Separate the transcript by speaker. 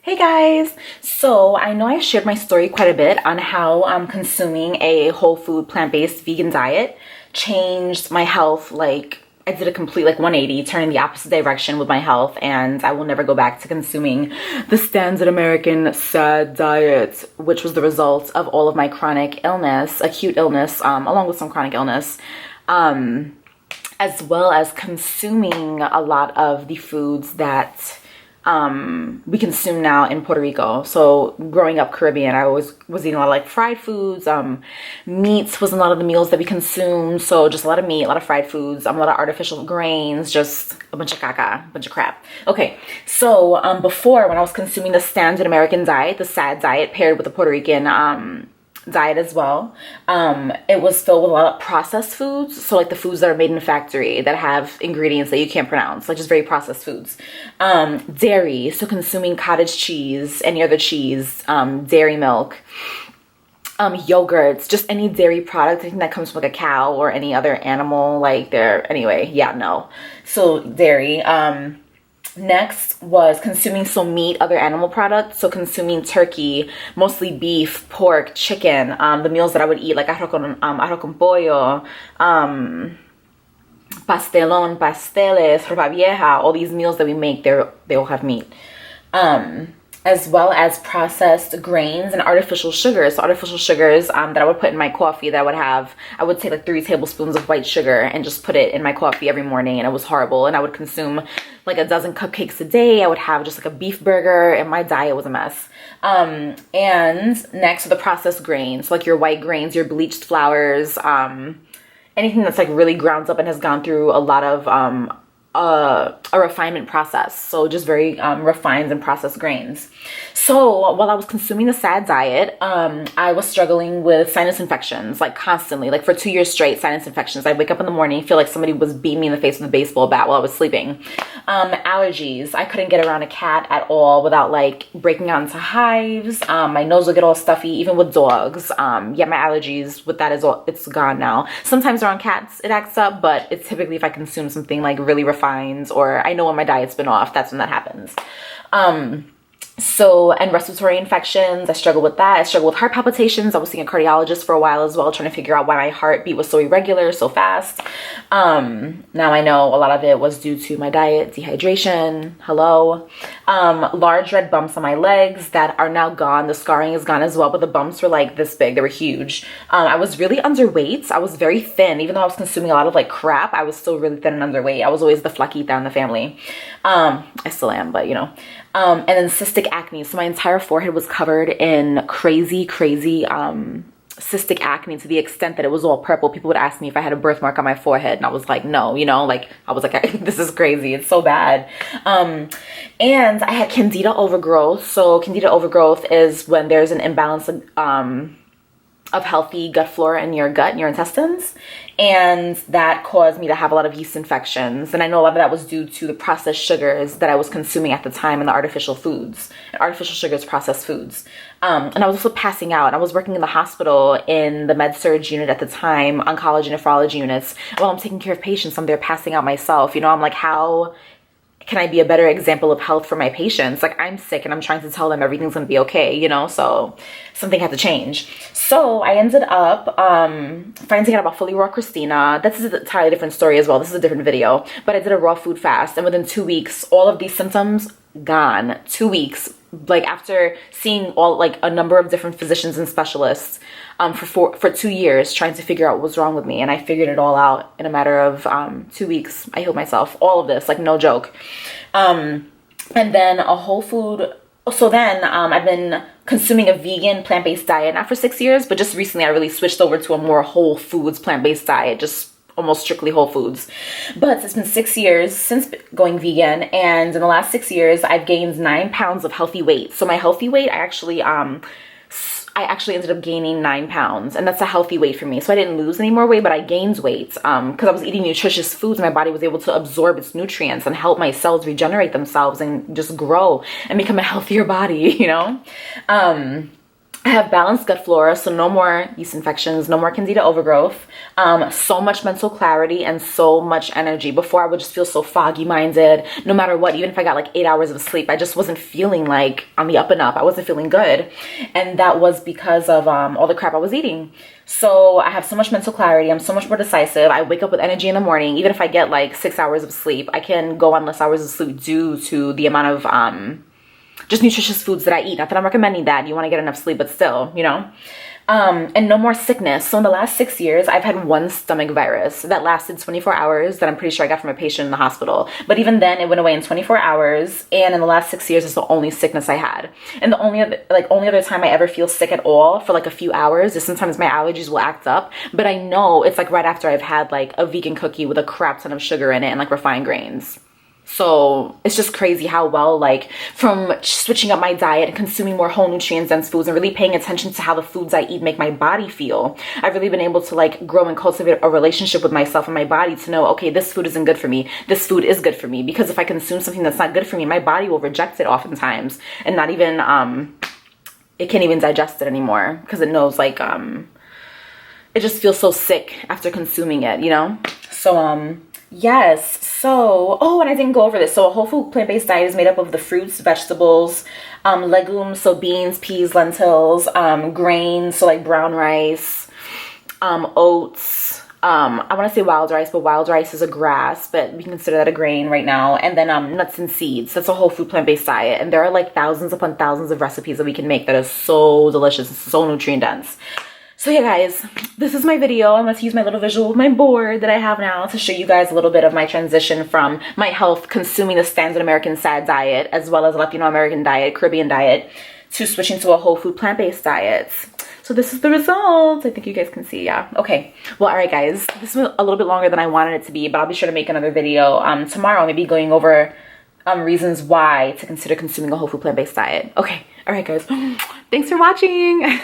Speaker 1: Hey guys! So I know I shared my story quite a bit on how consuming a whole food plant-based vegan diet changed my health. Like I did a complete 180, turning the opposite direction with my health, and I will never go back to consuming the standard American SAD diet, which was the result of all of my chronic illness, acute illness, along with some chronic illness, as well as consuming a lot of the foods that we consume now in Puerto Rico. So growing up Caribbean, I always was eating a lot of fried foods. Meats was a lot of the meals that we consumed. So just a lot of meat, a lot of fried foods, a lot of artificial grains, just a bunch of caca, a bunch of crap. Okay, so before, when I was consuming the standard American diet, the SAD diet paired with the Puerto Rican diet as well, it was filled with a lot of processed foods. So the foods that are made in a factory that have ingredients that you can't pronounce, just very processed foods. Dairy, so consuming cottage cheese, any other cheese, dairy milk, yogurts, just any dairy product, I think that comes from a cow or any other animal, anyway, yeah, no. So dairy. Next was consuming some meat, other animal products. So consuming turkey, mostly beef, pork, chicken, the meals that I would eat, like arroz con pollo, pastelón, pasteles, ropa vieja, all these meals that we make, they all have meat. As well as processed grains and artificial sugars. So artificial sugars that I would put in my coffee, that I would take 3 tablespoons of white sugar and just put it in my coffee every morning, and it was horrible. And I would consume a dozen cupcakes a day. I would have just a beef burger, and my diet was a mess. And next are the processed grains, so your white grains, your bleached flours, anything that's really ground up and has gone through a lot of a refinement process. So just very refined and processed grains. So while I was consuming the SAD diet, I was struggling with sinus infections, constantly, for 2 years straight, sinus infections. I'd wake up in the morning, feel like somebody was beating me in the face with a baseball bat while I was sleeping. Allergies. I couldn't get around a cat at all without breaking out into hives. My nose would get all stuffy, even with dogs. Yeah, my allergies with that it's gone now. Sometimes around cats it acts up, but it's typically if I consume something really refined, or I know when my diet's been off, that's when that happens. And respiratory infections, I struggle with that. I struggle with heart palpitations. I was seeing a cardiologist for a while as well, trying to figure out why my heartbeat was so irregular, so fast. Now I know a lot of it was due to my diet, dehydration, hello. Large red bumps on my legs that are now gone. The scarring is gone as well, but the bumps were this big. They were huge. I was really underweight. I was very thin. Even though I was consuming a lot of crap, I was still really thin and underweight. I was always the flaquita in the family. I still am, but and then cystic acne. So my entire forehead was covered in crazy cystic acne, to the extent that it was all purple. People would ask me if I had a birthmark on my forehead, and I was like, no, I was like, this is crazy. It's so bad. And I had candida overgrowth. So candida overgrowth is when there's an imbalance of healthy gut flora in your gut and your intestines, and that caused me to have a lot of yeast infections. And I know a lot of that was due to the processed sugars that I was consuming at the time, and the artificial foods, artificial sugars, processed foods. And I was also passing out. I was working in the hospital in the med-surg unit at the time, oncology, nephrology units. While I'm taking care of patients, I'm there passing out myself. I'm like, how can I be a better example of health for my patients? I'm sick and I'm trying to tell them everything's gonna be okay, so something had to change. So I ended up finding out about Fully Raw Christina. This is an entirely different story as well. This is a different video, but I did a raw food fast, and within 2 weeks, all of these symptoms gone. 2 weeks, after seeing a number of different physicians and specialists for 2 years, trying to figure out what was wrong with me. And I figured it all out in a matter of 2 weeks. I healed myself, all of this, no joke. And then a whole food. So then I've been consuming a vegan plant-based diet, not for 6 years, but just recently I really switched over to a more whole foods plant-based diet, just almost strictly whole foods. But it's been 6 years since going vegan, and in the last 6 years I've gained 9 pounds of healthy weight. So my healthy weight, I actually ended up gaining 9 pounds, and that's a healthy weight for me. So I didn't lose any more weight, but I gained weight because I was eating nutritious foods. My body was able to absorb its nutrients and help my cells regenerate themselves and just grow and become a healthier body, I have balanced gut flora, so no more yeast infections, no more candida overgrowth, so much mental clarity and so much energy. Before I would just feel so foggy minded, no matter what, even if I got like 8 hours of sleep, I just wasn't feeling like on the up and up. I wasn't feeling good. And that was because of all the crap I was eating. So I have so much mental clarity. I'm so much more decisive. I wake up with energy in the morning. Even if I get like 6 hours of sleep, I can go on less hours of sleep due to the amount of just nutritious foods that I eat. Not that I'm recommending that. You want to get enough sleep, but still, you know. And no more sickness. So in the last 6 years, I've had one stomach virus that lasted 24 hours that I'm pretty sure I got from a patient in the hospital. But even then, it went away in 24 hours. And in the last 6 years, it's the only sickness I had. And the only other time I ever feel sick at all for like a few hours is sometimes my allergies will act up. But I know it's like right after I've had like a vegan cookie with a crap ton of sugar in it and like refined grains. So it's just crazy how well, like, from switching up my diet and consuming more whole nutrient dense foods and really paying attention to how the foods I eat make my body feel, I've really been able to like grow and cultivate a relationship with myself and my body to know, okay, this food isn't good for me. This food is good for me. Because if I consume something that's not good for me, my body will reject it oftentimes and not even, it can't even digest it anymore because it knows like, it just feels so sick after consuming it, you know? So, yes. So, oh, and I didn't go over this. So a whole food plant-based diet is made up of the fruits, vegetables, legumes, so beans, peas, lentils, grains, so like brown rice, oats, I want to say wild rice, but wild rice is a grass, but we can consider that a grain right now. And then nuts and seeds. That's a whole food plant-based diet. And there are like thousands upon thousands of recipes that we can make that are so delicious and so nutrient dense. So yeah, guys, this is my video. I'm going to use my little visual with my board that I have now to show you guys a little bit of my transition from my health consuming the standard American SAD diet, as well as Latino American diet, Caribbean diet, to switching to a whole food plant-based diet. So this is the result. I think you guys can see, yeah. Okay, well, all right, guys. This was a little bit longer than I wanted it to be, but I'll be sure to make another video tomorrow, maybe going over reasons why to consider consuming a whole food plant-based diet. Okay, all right, guys. Thanks for watching.